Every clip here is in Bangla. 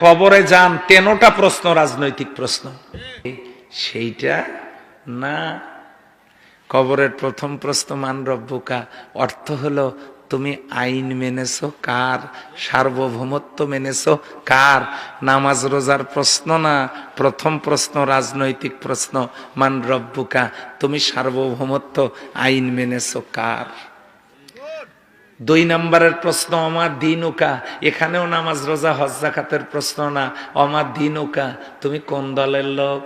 কবরে যান 13টা প্রশ্ন রাজনৈতিক প্রশ্ন, সেইটা না। কবরের প্রথম প্রশ্ন মান রব্বুকা, অর্থ হলো তুমি আইন মেনেছো কার, সার্বভৌমত্ব মেনেছো কার। নামাজ রোজার প্রশ্ন না, প্রথম প্রশ্ন রাজনৈতিক প্রশ্ন, মান রব্বুকা, তুমি সার্বভৌমত্ব আইন মেনেছো কার। 2 নম্বরের প্রশ্ন আমার দিনুকা, এখানেও নামাজ রোজা হজ যাকাতের প্রশ্ন না, আমার দিনুকা, তুমি কোন দলের লোক,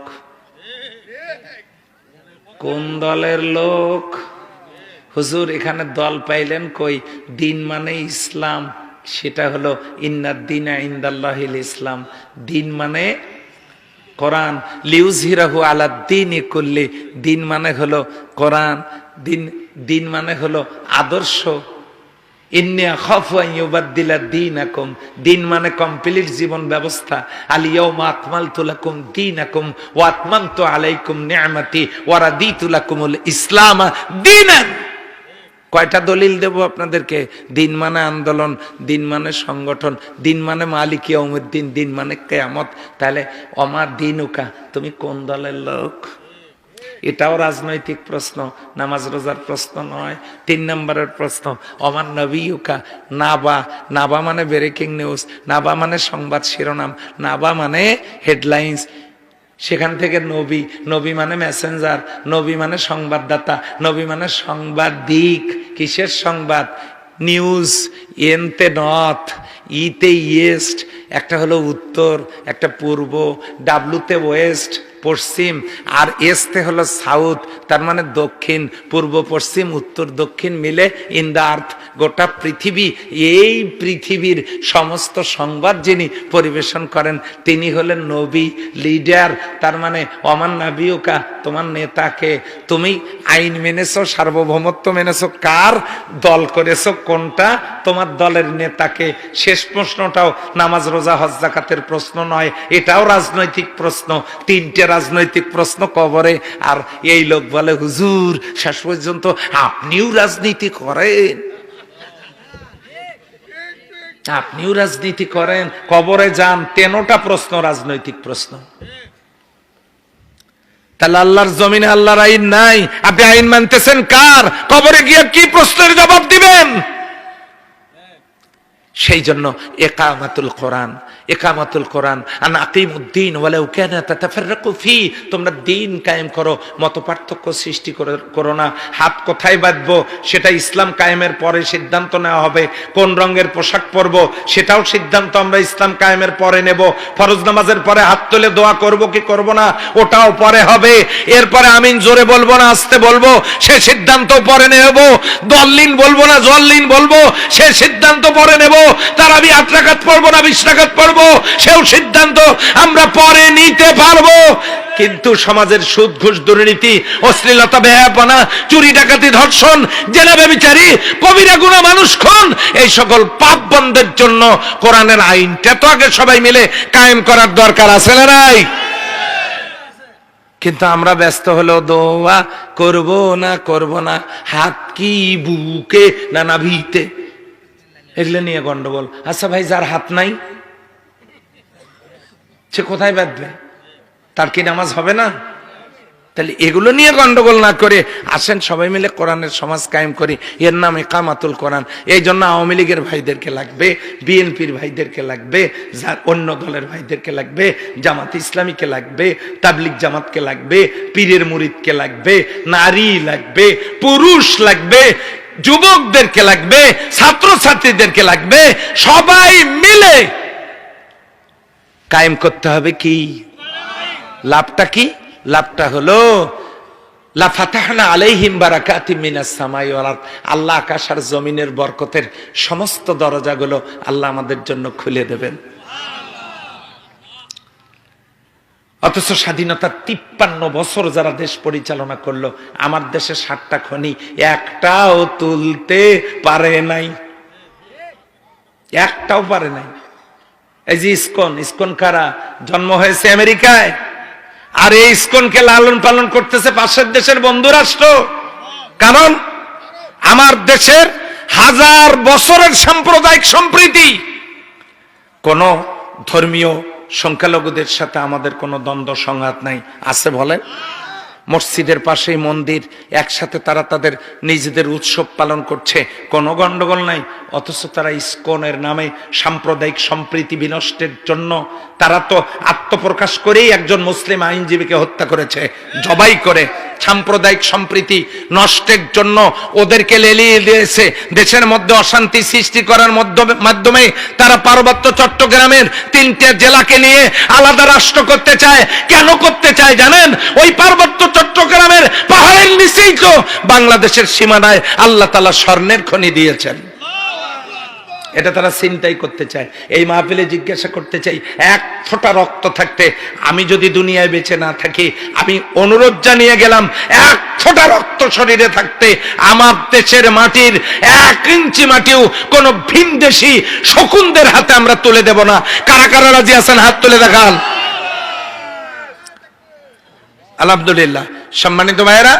কোন দলের লোক। হুজুর এখানে দল পাইলেন কই, দিন মানে ইসলাম, সেটা হলো ইন্নাদ দীনা ইনদাল্লাহিল ইসলাম, দিন মানে কোরআন, লিউযহিরাহু আলাদ-দীনি কুল্লি, দিন মানে হলো কোরআন, দিন মানে হলো আদর্শ। ইন্নী আখাফু আন ইউবাদদিলা দীনাকুম, দিন মানে কমপ্লিট জীবন ব্যবস্থা। আল ইয়াউমা আকমালতু লাকুম দীনাকুম ওয়া আতমামতু আলাইকুম নি'মাতি ওয়া রাদিতু লাকুমুল ইসলাম দীনান। কয়টা দলিল দেব আপনাদেরকে? দিন মানে আন্দোলন, দিন মানে সংগঠন, দিন মানে মালিক ইয়াউমিদ্দিন, দিন মানে কিয়ামত। তাহলে আমার দিনুকা, তুমি কোন দলের লোক। এটাও রাজনৈতিক প্রশ্ন, নামাজ রোজার প্রশ্ন নয়। 3 নম্বরের প্রশ্ন আমার নবীকা, নাবা, নাবা মানে ব্রেকিং নিউজ, নাবা মানে সংবাদ শিরোনাম, নাবা মানে হেডলাইন্স। সেখান থেকে নবী, নবী মানে মেসেঞ্জার, নবী মানে সংবাদদাতা, নবী মানে সাংবাদিক। কিসের সংবাদ? নিউজ, এনতে নর্থ, ইতে ইয়েস্ট, একটা হলো উত্তর, একটা পূর্ব, ডাব্লুতে ওয়েস্ট পশ্চিম, আর এসতে হলো সাউথ, তার মানে দক্ষিণ। পূর্ব পশ্চিম উত্তর দক্ষিণ মিলে ইন দ্য আর্থ, গোটা পৃথিবী। এই পৃথিবীর সমস্ত সংবাদ যিনি পরিবেশন করেন তিনি হলেন নবী, লিডার। তার মানে ওমান নাবিয়ুকা, তোমার নেতাকে। তুমি আইন মেনেছো, সার্বভৌমত্ব মেনেছো কার, দল করেছো কোনটা, তোমার দলের নেতাকে। শেষ প্রশ্নটাও নামাজ রোজা হজ যাকাতের প্রশ্ন নয়, এটাও রাজনৈতিক প্রশ্ন। 3টে রাজনৈতিক প্রশ্ন কবরে। আর এই লোক বলে হুজুর শেষ পর্যন্ত আপনিও রাজনীতি করেন, আপনিও রাজনীতি করেন। কবরে যান 13টা প্রশ্ন রাজনৈতিক প্রশ্ন। তাহলে আল্লাহর জমিনে আল্লাহর আইন নাই, আপনি আইন মানতেছেন কার? কবরে গিয়ে কি প্রশ্নের জবাব দিবেন? সেই জন্য ইকামাতুল কোরআন, ইকামাতুল কোরআন আন আকিমুদ্দিন ওয়ালাউ কানা তাতাফাররাকু ফি, তোমরা দিন কায়েম করো, মত পার্থক্য সৃষ্টি করো না। হাত কোথায় বাঁধবো সেটা ইসলাম কায়েমের পরে সিদ্ধান্ত নেওয়া হবে। কোন রঙের পোশাক পরবো সেটাও সিদ্ধান্ত আমরা ইসলাম কায়েমের পরে নেব। ফরজ নামাজের পরে হাত তুলে দোয়া করব কি করব না ওটাও পরে হবে। এরপরে আমিন জোরে বলবো না আস্তে বলবো সে সিদ্ধান্ত পরে নেব। দল্লিন বলবো না জল্লিন বলবো সে সিদ্ধান্ত পরে নেব। তারাবি 8 রাকাত পড়বো না 20 রাকাত পড়বো সেও সিদ্ধান্ত আমরা পরে নিতে পারবো। কিন্তু সমাজের সুদ ঘুষ দুর্নীতি অশ্লীলতা বেহায়াপনা চুরি ডাকাতি ধর্ষণ জেনা ব্যভিচারী কবিরা গুনাহ মানুষ খুন এই সকল পাপ বন্ধের জন্য কোরআনের আইনটা তো আগে সবাই মিলে কায়েম করার দরকার আছে না নাই? কিন্তু আমরা ব্যস্ত হলো দোয়া করব না হাত কি বুকে না নাভিতে, এগুলো নিয়ে গন্ডগোল। আচ্ছা ভাই যার হাত নাই সে কোথায় বাঁধবে? তার কি নামাজ হবে না? তাহলে এগুলো নিয়ে গন্ডগোল না করে আসেন সবাই মিলে কোরআনের সমাজ কায়েম করি। এর নাম ইকামাতুল কোরআন। এই জন্য আওয়ামী লীগের ভাইদেরকে লাগবে, বিএনপির ভাইদেরকে লাগবে, অন্য দলের ভাইদেরকে লাগবে, জামাত ইসলামীকে লাগবে, তাবলিগ জামাতকে লাগবে, পীরের মুরিদকে লাগবে, নারী লাগবে, পুরুষ লাগবে, যুবকদেরকে লাগবে, ছাত্রছাত্রীদেরকে লাগবে। সবাই মিলে কায়েম করতে হবে কি? লাভটা কি? লাভটা হলো লা ফাতাহনা আলাইহিম বারাকাতিম মিনাস সামাই ওয়াল আরদ, আল্লাহ আকাশ আর জমিনের বরকতের সমস্ত দরজাগুলো আল্লাহ আমাদের জন্য খুলে দেবেন। অথচ স্বাধীনতার 53 বছর যারা দেশ পরিচালনা করলো, আমার দেশে 60টা খনি একটাও তুলতে পারে নাই, একটাও পারে নাই। এই যে ইসকন কারা? জন্ম হয়েছে আমেরিকায়, আর এই ইসকনকে লালন পালন করতেছে পাশের দেশের বন্ধু রাষ্ট্র। কারণ আমার দেশের 1000 বছরের সাম্প্রদায়িক সম্প্রীতি কোন ধর্মীয় সংখ্যালঘুদের সাথে আমাদের কোনো দ্বন্দ্ব সংঘাত নাই, আছে বলেন? মসজিদের পাশেই মন্দির, একসাথে তারা তাদের নিজেদের উৎসব পালন করছে, কোনো গন্ডগোল নাই। অথচ তারা ইসকনের নামে সাম্প্রদায়িক সম্প্রীতি বিনষ্টের জন্য তারা তো আত্মপ্রকাশ করেই একজন মুসলিম আইনজীবীকে হত্যা করেছে, জবাই করে। সাম্প্রদায়িক সম্প্রীতি নষ্টের জন্য ওদেরকে লেলিয়ে দিয়েছে। দেশের মধ্যে অশান্তি সৃষ্টি করার মাধ্যমে তারা পার্বত্য চট্টগ্রামের 3টে জেলাকে নিয়ে আলাদা রাষ্ট্র করতে চায়। কেন করতে চায় জানেন? ওই পার্বত্য চট্টগ্রামের পাহাড়ের নিচেই তো বাংলাদেশের সীমানায় আল্লাহ তাআলা স্বর্ণের খনি দিয়েছেন। এটা তারা চিন্তাই করতে চায়। এই মাহফিলে জিজ্ঞাসা করতে চাই, এক ফোঁটা রক্ত থাকতে আমি যদি দুনিয়ায় বেঁচে না থাকি, আমি অনুরোধ জানিয়ে গেলাম, এক ফোঁটা রক্ত শরীরে থাকতে আমার দেশের মাটির 1 ইঞ্চি মাটিও কোন ভিনদেশী শকুনদের হাতে আমরা তুলে দেব না। কারা কারা রাজি আছেন হাত তুলে দেখান। আলহামদুলিল্লাহ। সম্মানিত ভাইয়েরা,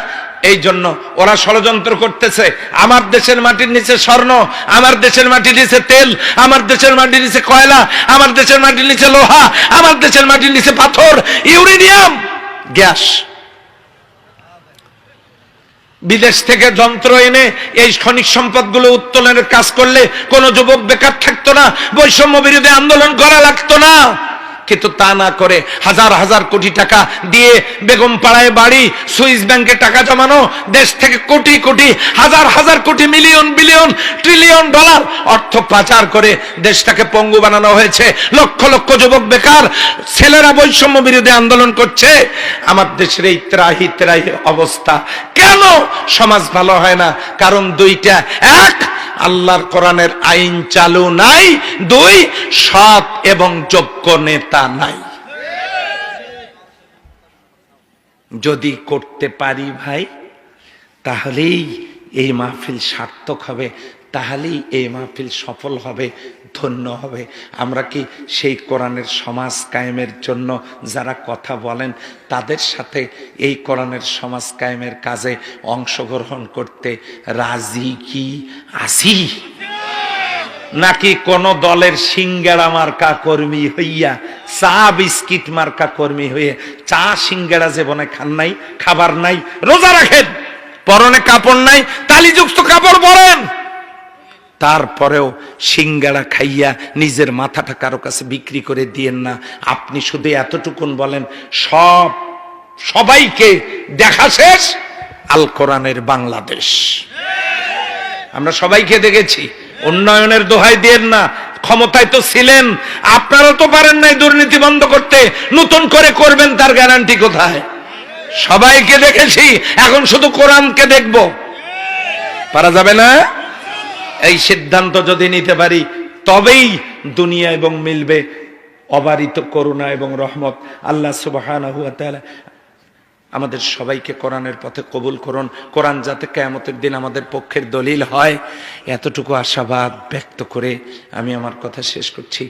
এই জন্য ওরা ষড়যন্ত্র করতেছে। আমার দেশের মাটির নিচে স্বর্ণ, আমার দেশের মাটির নিচে তেল, আমার দেশের মাটির নিচে কয়লা, আমার দেশের মাটির নিচে লোহা, আমার দেশের মাটির নিচে পাথর, ইউরেনিয়াম, গ্যাস। বিদেশ থেকে যন্ত্র এনে এই খনিজ সম্পদগুলো উত্তোলনের কাজ করলে কোন যুবক বেকার থাকতো না, বৈষম্য বিরোধী আন্দোলন করা লাগতো না। কিন্তু তা না করে হাজার হাজার কোটি টাকা দিয়ে বেগম পাড়ায় বাড়ি, সুইস ব্যাংকে টাকা জমানো, দেশ থেকে কোটি কোটি হাজার হাজার কোটি মিলিয়ন বিলিয়ন ট্রিলিয়ন ডলার অর্থ পাচার করে দেশটাকে পঙ্গু বানানো হয়েছে। লক্ষ লক্ষ যুবক বেকার, ছেলেরা বৈষম্য বিরোধী আন্দোলন করছে। আমার দেশের এই ত্রাহি ত্রাহি অবস্থা কেন? সমাজ ভালো হয় না কারণ দুইটা, এক আল্লাহর কোরআনের আইন চালু নাই, 2 সৎ এবং যোগ্য নেতা নাই। যদি করতে পারি ভাই, তাহলেই এই মাহফিল সার্থক হবে, তাহলেই এই মাহফিল সফল হবে, ধন্য হবে। আমরা কি সেই কোরআনের সমাজ কায়েমের জন্য যারা কথা বলেন তাদের সাথে এই কোরআনের সমাজ কায়েমের কাজে অংশগ্রহণ করতে রাজি কি আছি? নাকি কোন দলের সিঙ্গাড়া মার্কা কর্মী হইয়া, চা বিস্কিট মার্কা কর্মী হয়ে, চা সিঙ্গাড়া জীবনে খান নাই, খাবার নাই, রোজা রাখেন, পরনে কাপড় নাই, তালিযুক্ত কাপড় পরেন, তারপরেও সিঙ্গাড়া খাইয়া নিজের মাথাটা কারো কাছে বিক্রি করে দিয়েন না। আপনি শুধু এতটুকুন বলেন, সবাইকে দেখা শেষ আল কোরআনের বাংলাদেশ। আমরা সবাইকে দেখেছি। উন্নয়নের দোহাই দিয়েন না, ক্ষমতায় তো ছিলেন, আপনারা তো পারেন নাই দুর্নীতি বন্ধ করতে, নতুন করে করবেন তার গ্যারান্টি কোথায়? সবাইকে দেখেছি, এখন শুধু কোরআনকে দেখব, পারা যাবে না। এই সিদ্ধান্ত যদি নিতে পারি তবেই দুনিয়া এবং মিলবে অবারিত করুণা এবং রহমত। আল্লাহ সুবহানাহু ওয়া তাআলা আমাদের সবাইকে কোরআনের পথে কবুল করুন। কোরআন যাতে কিয়ামতের দিন আমাদের পক্ষের দলিল হয়, এতটুকু আশাবাদ ব্যক্ত করে আমি আমার কথা শেষ করছি।